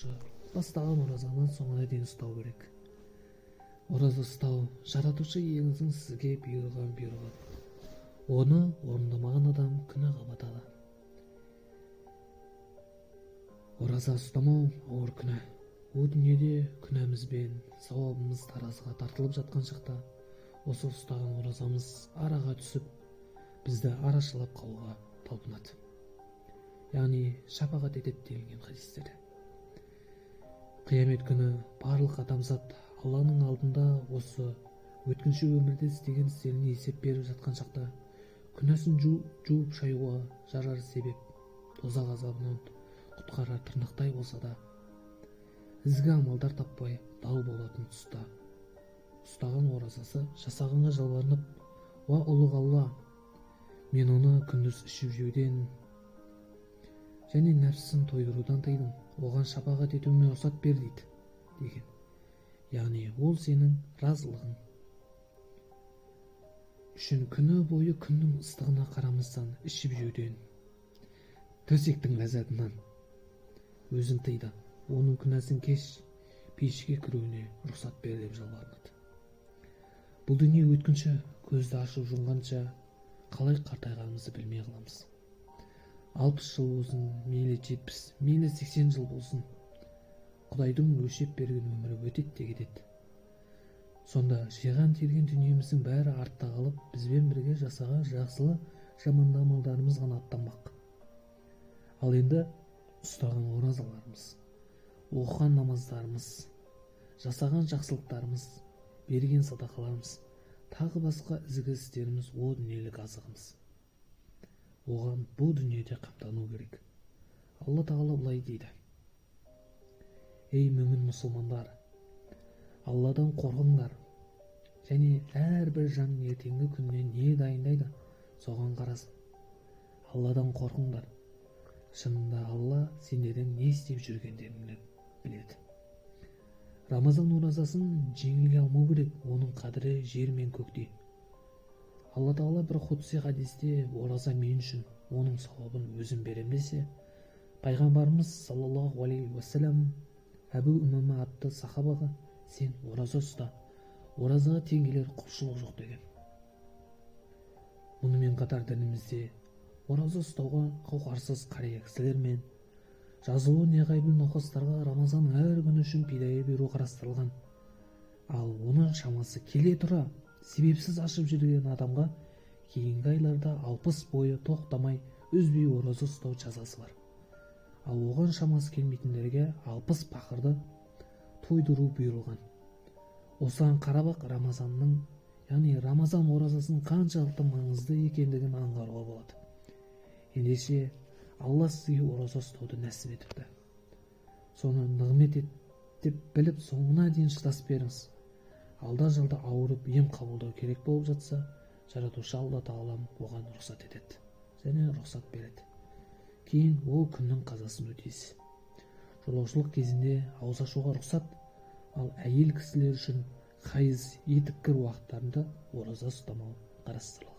оразалаушы бастаған оразаны соңына дейін ұстау керек. Ораза ұстау жаратушы иеңіздің сізге бұйырған бұйрығы. Оны орындамаған адам күнәға батады. Ораза ұстамау ауыр күнә. О дүниеде күнәміз бен сауабымыз таразыға тартылып жатқан шақта, осы ұстаған оразамыз араға түсіп, бізді арашалап қалуға талпынады. Яғни шапағат етеді делінген хадистерде. Қиямет күні барлық адамзат Алланың алдында осы өткінші өмірде істеген істеріне есеп беріп жатқан шақта, күнәсін жуып шаюға жарар себеп, тозақ азабынан құтқарар тырнақтай болса да, ізгі амалдар таппай дал болатын тұста ұстаған оразасы жасағанға жалбарынып: «Уа ұлық Алла, мен оны күндіз ішіп жеуден және нәпсісін тойдырудан тыйдым, оған шапағат етуіме рұқсат бер» дейді деген. Яғни ол сенің разылығың үшін күні бойы күннің ыстығына қарамастан ішіп жеуден, төсектің ләззатынан өзін тыйды. Оның күнәсін кеш, пешке кіруіне рұқсат бер деп жалбарынады. Бұл дүние өткінші, көзді ашып жұмғанша қалай қартайғанымызды білмей қаламыз. 60 жыл болсын, мейлі 70, мейлі 80 жыл болсын, Құдайдың өлшеп берген өмірі өтеді де кетеді. Сонда жиған терген дүниеміздің бәрі артта қалып, бізбен бірге жасаған жақсылы жаманды амалдарымыз ғана аттанбақ. Ал енді ұстаған оразаларымыз, оқыған намаздарымыз, жасаған жақсылықтарымыз, берген садақаларымыз, тағы басқа ізгі істеріміз о дүниелік азығымыз. Оған бұл дүниеде қамтану керек. Алла Тағала былай дейді: «Ей мүмін мұсылмандар, Алладан қорқыңдар, және әрбір жан ертеңгі күніне не дайындайды, соған қарасын. Алладан қорқыңдар. Шынында Алла сендердің не істеп жүргендеріңді біледі». Рамазан оразасын жеңілге алмау керек, оның қадірі жер мен көктей. Алла Тағала бір құдси хадисте ораза мен үшін оның сауабын өзім берем десе, пайғамбарымыз саллаллаху алейхи уассалам Әбу Умама атты сахабаға: «Сен ораза ұста, оразаға тең келер құлшылық жоқ» деген. Мұнымен қатар дінімізде ораза ұстауға қауқарсыз қария кісілер мен жазылуы неғайбыл науқастарға Рамазан әр күні үшін пидая беру қарастырылған. Ал оның шамасы келе тұра себепсіз ашып жүрген адамға кейінгі айларда 60 бойы тоқтамай үзбей ораза ұстау жазасы бар. Ал оған шамасы келмейтіндерге 60 пақырды тойдыру бұйырылған. Осыған қарап Рамазанның, яғни Рамазан оразасының қаншалықты маңызды екендігін аңғаруға болады. Ендеше Алла сізге ораза ұстауды нәсіп етіпті. Соны нығмет деп біліп соңына дейін шыдас беріңіз. Алда-жалда ауырып ем қабылдау керек болып жатса, жаратушы Алла Тағалам оған рұқсат етеді және рұқсат береді. Кейін ол күннің қазасын өтейсіз. Жолаушылық кезінде ауыз ашуға рұқсат, ал әйел кісілер үшін хайыз етіп кір уақыттарында ораза ұстамау қарастырылған.